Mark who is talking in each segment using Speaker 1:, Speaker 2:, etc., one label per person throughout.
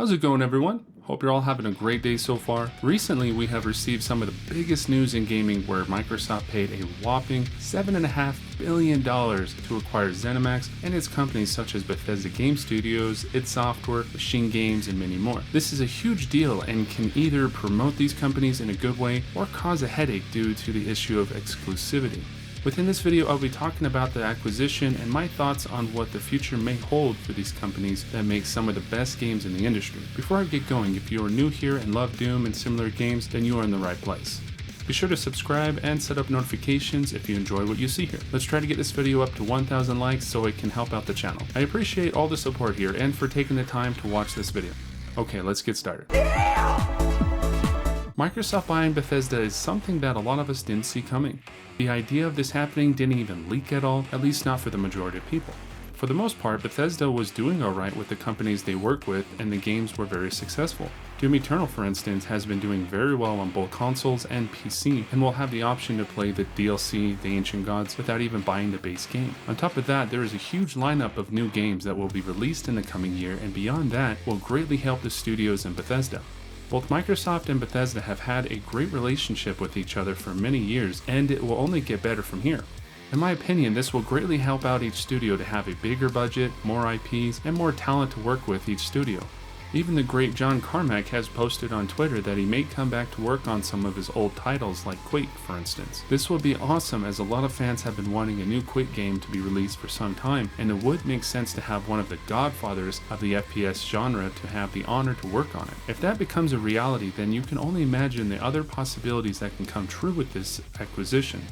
Speaker 1: How's it going, everyone? Hope you're all having a great day so far. Recently, we have received some of the biggest news in gaming where Microsoft paid a whopping $7.5 billion to acquire Zenimax and its companies such as Bethesda Game Studios, id Software, Machine Games, and many more. This is a huge deal and can either promote these companies in a good way or cause a headache due to the issue of exclusivity. Within this video, I'll be talking about the acquisition and my thoughts on what the future may hold for these companies that make some of the best games in the industry. Before I get going, if you are new here and love Doom and similar games, then you are in the right place. Be sure to subscribe and set up notifications if you enjoy what you see here. Let's try to get this video up to 1,000 likes so it can help out the channel. I appreciate all the support here and for taking the time to watch this video. Okay, let's get started. Microsoft buying Bethesda is something that a lot of us didn't see coming. The idea of this happening didn't even leak at all, at least not for the majority of people. For the most part, Bethesda was doing alright with the companies they work with and the games were very successful. Doom Eternal, for instance, has been doing very well on both consoles and PC and will have the option to play the DLC, The Ancient Gods, without even buying the base game. On top of that, there is a huge lineup of new games that will be released in the coming year, and beyond that will greatly help the studios and Bethesda. Both Microsoft and Bethesda have had a great relationship with each other for many years, and it will only get better from here. In my opinion, this will greatly help out each studio to have a bigger budget, more IPs, and more talent to work with each studio. Even the great John Carmack has posted on Twitter that he may come back to work on some of his old titles like Quake, for instance. This would be awesome as a lot of fans have been wanting a new Quake game to be released for some time, and it would make sense to have one of the godfathers of the FPS genre to have the honor to work on it. If that becomes a reality, then you can only imagine the other possibilities that can come true with this acquisition.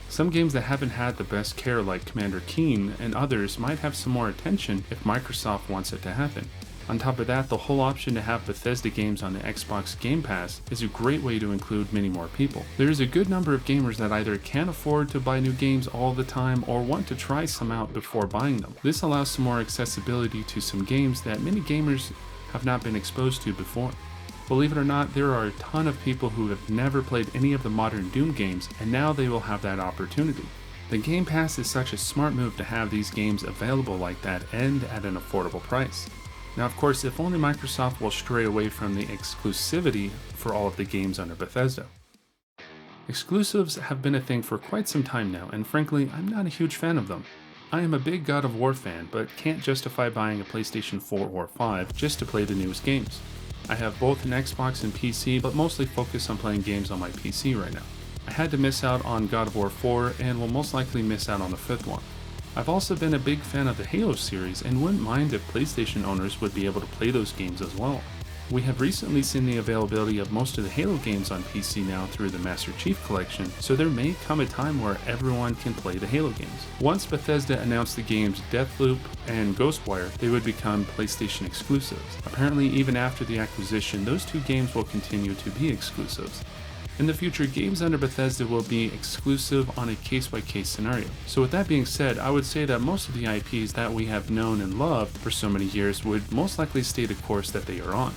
Speaker 1: Some games that haven't had the best care like Commander Keen and others might have some more attention if Microsoft wants it to happen. On top of that, the whole option to have Bethesda games on the Xbox Game Pass is a great way to include many more people. There is a good number of gamers that either can't afford to buy new games all the time or want to try some out before buying them. This allows some more accessibility to some games that many gamers have not been exposed to before. Believe it or not, there are a ton of people who have never played any of the modern Doom games, and now they will have that opportunity. The Game Pass is such a smart move to have these games available like that and at an affordable price. Now, of course, if only Microsoft will stray away from the exclusivity for all of the games under Bethesda. Exclusives have been a thing for quite some time now, and frankly, I'm not a huge fan of them. I am a big God of War fan, but can't justify buying a PlayStation 4 or 5 just to play the newest games. I have both an Xbox and PC, but mostly focus on playing games on my PC right now. I had to miss out on God of War 4 and will most likely miss out on the 5th one. I've also been a big fan of the Halo series and wouldn't mind if PlayStation owners would be able to play those games as well. We have recently seen the availability of most of the Halo games on PC now through the Master Chief Collection, so there may come a time where everyone can play the Halo games. Once Bethesda announced the games Deathloop and Ghostwire, they would become PlayStation exclusives. Apparently, even after the acquisition, those two games will continue to be exclusives. In the future, games under Bethesda will be exclusive on a case-by-case scenario. So with that being said, I would say that most of the IPs that we have known and loved for so many years would most likely stay the course that they are on.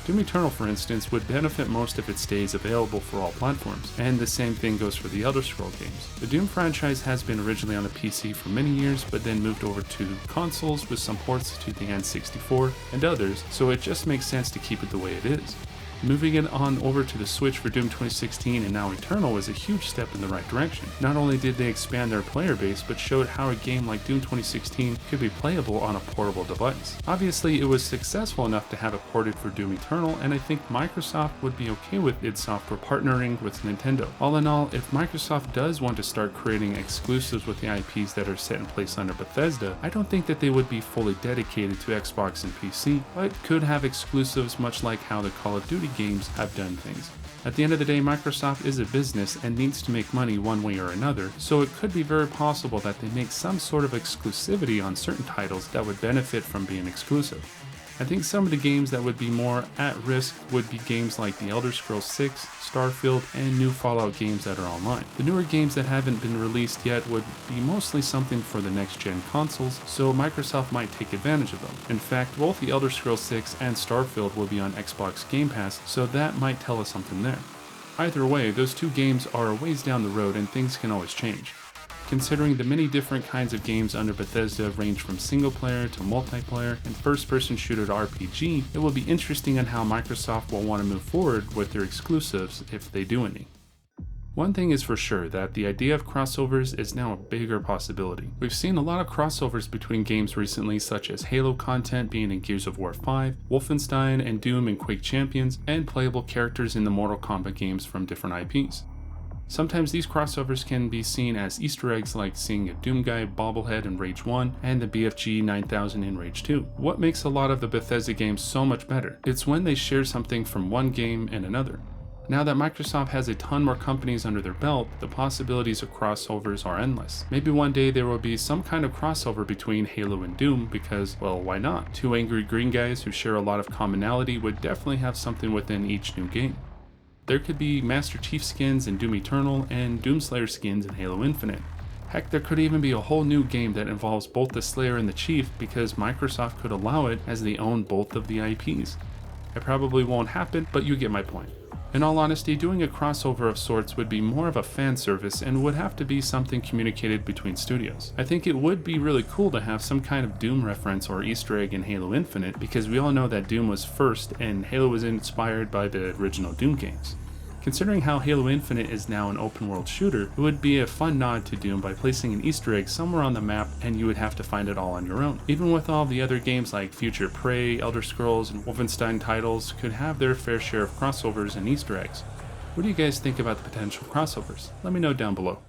Speaker 1: Doom Eternal, for instance, would benefit most if it stays available for all platforms, and the same thing goes for the Elder Scrolls games. The Doom franchise has been originally on the PC for many years, but then moved over to consoles with some ports to the N64 and others, so it just makes sense to keep it the way it is. Moving it on over to the Switch for Doom 2016 and now Eternal was a huge step in the right direction. Not only did they expand their player base, but showed how a game like Doom 2016 could be playable on a portable device. Obviously, it was successful enough to have it ported for Doom Eternal, and I think Microsoft would be okay with id Software partnering with Nintendo. All in all, if Microsoft does want to start creating exclusives with the IPs that are set in place under Bethesda, I don't think that they would be fully dedicated to Xbox and PC, but could have exclusives much like how the Call of Duty games have done things. At the end of the day, Microsoft is a business and needs to make money one way or another, so it could be very possible that they make some sort of exclusivity on certain titles that would benefit from being exclusive. I think some of the games that would be more at risk would be games like The Elder Scrolls 6, Starfield, and new Fallout games that are online. The newer games that haven't been released yet would be mostly something for the next-gen consoles, so Microsoft might take advantage of them. In fact, both The Elder Scrolls 6 and Starfield will be on Xbox Game Pass, so that might tell us something there. Either way, those two games are a ways down the road and things can always change. Considering the many different kinds of games under Bethesda range from single player to multiplayer and first-person shooter to RPG, it will be interesting on how Microsoft will want to move forward with their exclusives if they do any. One thing is for sure, that the idea of crossovers is now a bigger possibility. We've seen a lot of crossovers between games recently, such as Halo content being in Gears of War 5, Wolfenstein and Doom and Quake Champions, and playable characters in the Mortal Kombat games from different IPs. Sometimes these crossovers can be seen as Easter eggs, like seeing a Doom Guy bobblehead in Rage 1 and the BFG 9000 in Rage 2. What makes a lot of the Bethesda games so much better? It's when they share something from one game and another. Now that Microsoft has a ton more companies under their belt, the possibilities of crossovers are endless. Maybe one day there will be some kind of crossover between Halo and Doom because, well, why not? Two angry green guys who share a lot of commonality would definitely have something within each new game. There could be Master Chief skins in Doom Eternal and Doomslayer skins in Halo Infinite. Heck, there could even be a whole new game that involves both the Slayer and the Chief because Microsoft could allow it as they own both of the IPs. It probably won't happen, but you get my point. In all honesty, doing a crossover of sorts would be more of a fan service and would have to be something communicated between studios. I think it would be really cool to have some kind of Doom reference or Easter egg in Halo Infinite because we all know that Doom was first and Halo was inspired by the original Doom games. Considering how Halo Infinite is now an open world shooter, it would be a fun nod to Doom by placing an Easter egg somewhere on the map and you would have to find it all on your own. Even with all the other games like Future Prey, Elder Scrolls, and Wolfenstein titles could have their fair share of crossovers and Easter eggs. What do you guys think about the potential crossovers? Let me know down below.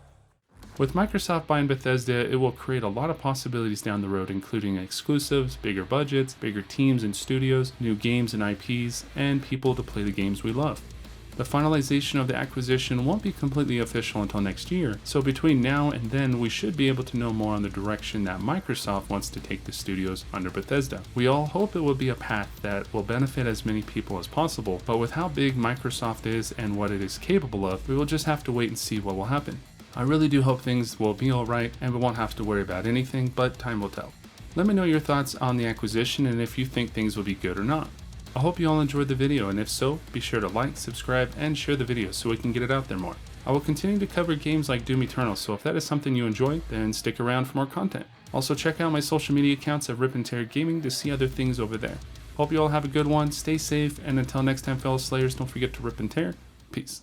Speaker 1: With Microsoft buying Bethesda, it will create a lot of possibilities down the road, including exclusives, bigger budgets, bigger teams and studios, new games and IPs, and people to play the games we love. The finalization of the acquisition won't be completely official until next year, so between now and then we should be able to know more on the direction that Microsoft wants to take the studios under Bethesda. We all hope it will be a path that will benefit as many people as possible, but with how big Microsoft is and what it is capable of, we will just have to wait and see what will happen. I really do hope things will be alright and we won't have to worry about anything, but time will tell. Let me know your thoughts on the acquisition and if you think things will be good or not. I hope you all enjoyed the video, and if so, be sure to like, subscribe, and share the video so we can get it out there more. I will continue to cover games like Doom Eternal, so if that is something you enjoy, then stick around for more content. Also check out my social media accounts at RipNtear Gaming to see other things over there. Hope you all have a good one, stay safe, and until next time fellow Slayers, don't forget to rip and tear. Peace.